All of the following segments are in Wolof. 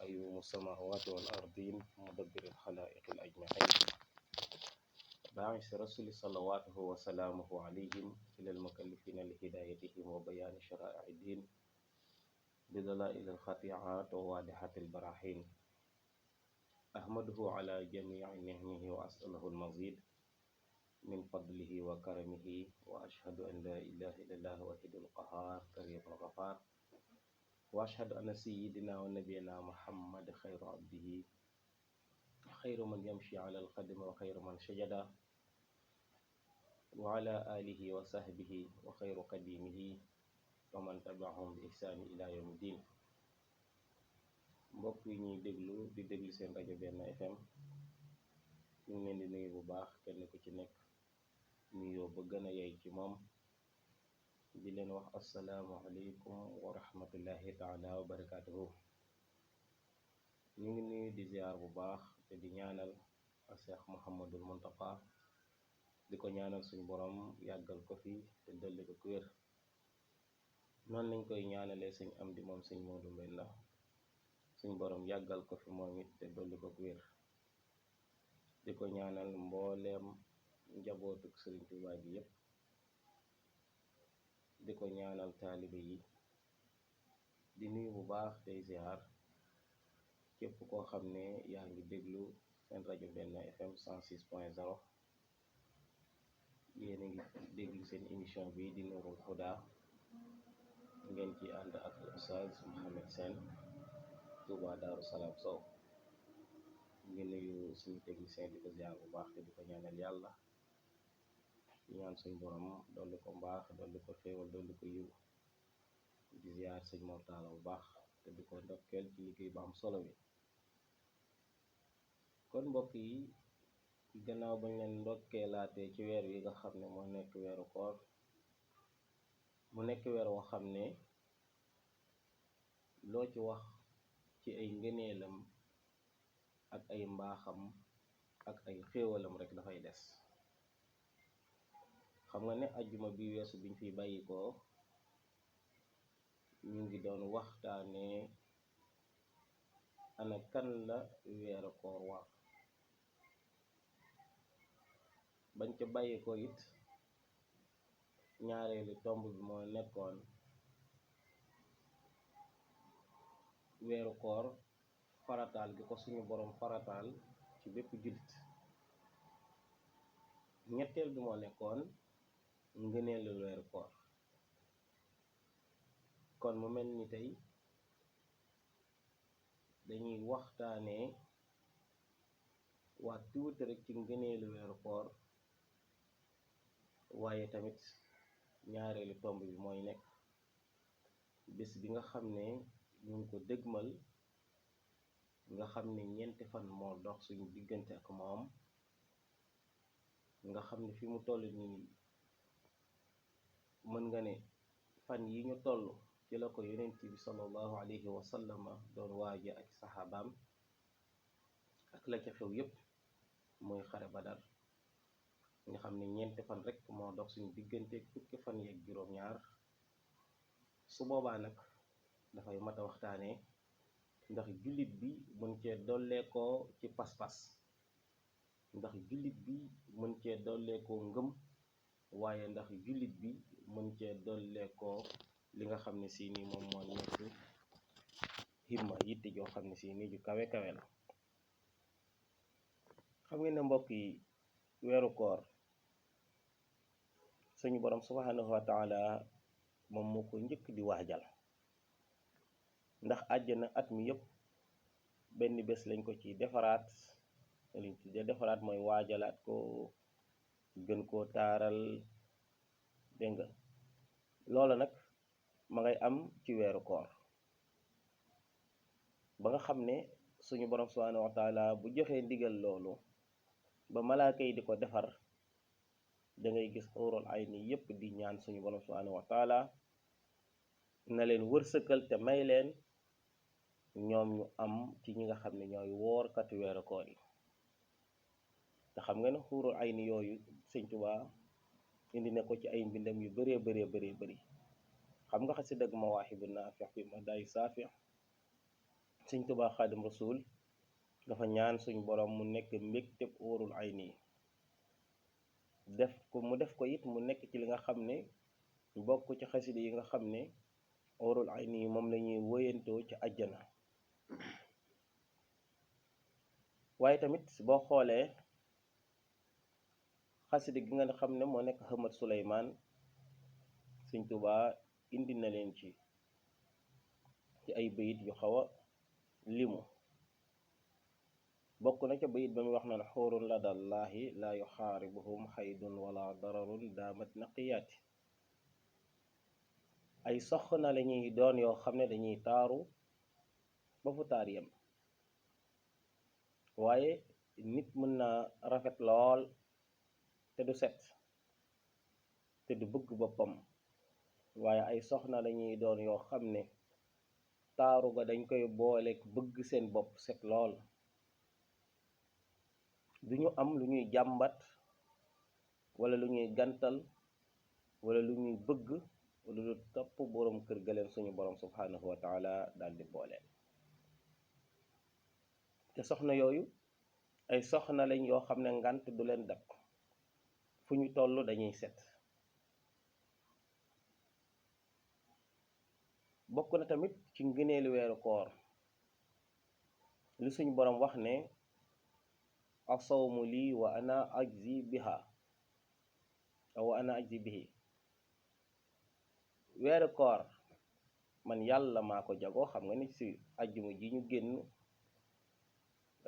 قيوم السماوات والأرضين مدبر الخلائق الأجمعين باعث رسول صلواته وسلامه عليهم إلى المكلفين لهدايتهم وبيان شرائع الدين بدلائل الخطيعات وواضحة البراهين أحمده على جميع نعمه وأسأله المزيد من فضله وكرمه وأشهد أن لا إله إلا الله وحده القهار كريم الغفار وأشهد أن سيدنا ونبينا محمد خير عبده خير من يمشي على القدم وخير من سجد وعلى آله وصحبه وخير قديمه ومن تبعهم بإحسان إلى يوم الدين mbokk yi ñuy déglu di déglu seen rajo Benno FM ñu ngi leen di nuyu bu baax kenn ku ci nekk nuyoo ba gën a yey ci moom di leen wax assalaamu aleykum wa rahmatullahi taala wa barakatuhu ñu ngi nuyu di ziar bu baax te di ñaanal Cheikh Mouhamadul Mountakha di ko ñaanal suñu borom yàggal ko fi te dolli ko wér noonu lañ koy ñaanalee suñ am di moom suñ Moodu Mbenda suñ borom yàggal ko fi moom it te dolli ko wér di ko ñaanal mbooleem njabootuk Sëriñ Tuubaa gi yépp di ko ñaanal taalibe yi di nuyu bu baax tey ziar képp koo xam ne yaa ngi déglu seen rajo Benno FM 106.0 yéen a ngi déglu seen émission bi di Nourul Huda ngeen ci ànd ak Oustaz Mouhamed Sène Touba Daaru Salaam Sow ngi nuyu suñu technicien di ko ziar bu baax te di ko ñaanal yàlla di ñaan suñ borom dolli ko mbaax dolli ko xéewal dolli ko yiw di ziar sëñ Mortala bu baax te di ko ndokkeel ci liggéey bu am solo bi kon mbokk yi gannaaw bañ leen ndokkeelaatee ci weer wi nga xam ne moo nekk weeru koor mu nekk weer woo xam ne loo ci wax ci ay ngëneelam ak ay mbaaxam ak ay xéewalam rek dafay des xam nga ne ajjuma bi weesu biñ fiy bàyyikoo ñu ngi doon waxtaane ana kan la weeru koor war bañ ca bàyyikoo it ñaareelu tomb bi moo nekkoon weeru koor farataal gi ko suñu borom farataal ci bépp jullit ñetteel bi moo nekkoon ngëneelu weeru koor kon mu mel ni tey dañuy waxtaanee waa tuuti rek ci ngëneelu weeru koor waaye tamit ñaareelu tomb bi mooy nekk bés bi nga xam ne ñu ngi ko dëgmal nga xam ne ñeenti fan moo dox suñu diggante ak moom nga xam ne fi mu toll nii mën nga ne fan yi ñu toll ci la ko yonent bi sallallahu alayhi wa sallama doon waaja ak saxaabaam ak la ca xew yépp mooy xare Badar nga xam ne ñeenti fan rek moo dox suñu diggante fukki fan yeeg juróom-ñaar su boobaa nag dafay mat a waxtaanee ndax jullit bi mën cee dolleekoo ci pas-pas ndax jullit bi mën cee dolleekoo ngëm waaye ndax jullit bi mën cee dolleekoo li nga xam ne si ni moom moo nekk himma yitte joo xam ne si ni ju kawe kawe la xam ngeen ne mbokk yi weeru koor suñu borom subhanahu wa taala moom moo ko njëkk di waajal ndax àjjana at mi yëpp benn bés lañ ko ci defaraat liñ tuddee defaraat mooy waajalaat ko gën koo taaral dégg nga loola nag ma ngay am ci weeru koor ba nga xam ne suñu borom subhanahu wa taala bu joxee ndigal loolu ba malaaka yi di ko defar da ngay gis xuurul ayni yépp di ñaan suñu borom subhanahu wa taala na leen wërsëkal te may leen ñoom ñu am ci ñi nga xam ne ñooy woorkati weeru koor yi te xam nga ne xuurul ayni yooyu Sëñ Tuubaa indi na ko ci ay mbindam yu bëree bëri xam nga xasida ak Mawaahibu Naafi' fi Madaahi Saafi' Sëñ Tuubaa Xaadim Rasuul dafa ñaan suñ borom mu nekk mbégteb óorul ay nii mu def ko it mu nekk ci li nga xam ne bokk ci xasida yi nga xam ne óorul ay nii moom lañuy wóyantoo ci àjjana. waaye tamit boo xoolee xasida gi nga xam ne moo nekk Ahmad Suleymaan Sëñ Tuubaa indi na leen ci ay bayit yu xaw a limu. bokk na ca bayit ba muy wax naan xuurun ladallaahi laa yuxaaribuhum xaydun wala dararun daamat naqiyaati. ay soxna la ñuy doon yoo xam ne dañuy taaru ba fu taar yem, waaye nit mën na rafet lool te du set te du bëgg boppam, waaye ay soxna la ñuy doon yoo xam ne taaru ga dañ koy booleek bëgg seen bopp set lool. duñu am lu ñuy jàmbat wala lu ñuy gantal wala lu ñuy bëgg wala lu topp boroom kër ga leen suñu boroom subhanahu wa taala daal di booleen. te soxna yooyu ay soxna lañ yoo xam ne ngant du leen dab, fu ñu toll dañuy set. bokk na tamit ci ngëneelu weeru koor li suñu boroom wax ne asawmu lii wa ana ajzi biha wa ana ajzi bihi. weeru koor man yàlla maa ko jagoo. xam nga ni ci ajjuma ji ñu génn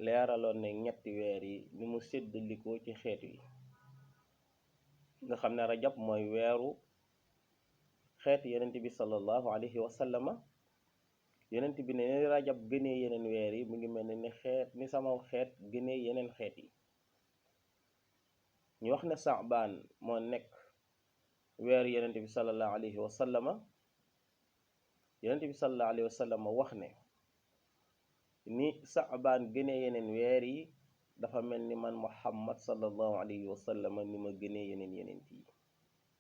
leeraloon ne ñetti weer yi ni mu séddalikoo ci xeet yi nga xam ne rajab mooy weeru xeet yenent bi sallallahu alayhi wa sallama. yenent bi ne ni rajab gënee yeneen weer yi mu ngi mel ni xeet ni sama xeet gënee yeneen xeet yi. ñu wax ne saabaan moo nekk weeru yenent bi sallallahu alayhi wa sallama. yenent bi sallallahu alayhi wa sallama wax ne ni saabaan gënee yeneen weer yi dafa mel ni man muhammad sallallahu alayhi wa sallama ni ma gënee yeneen yi.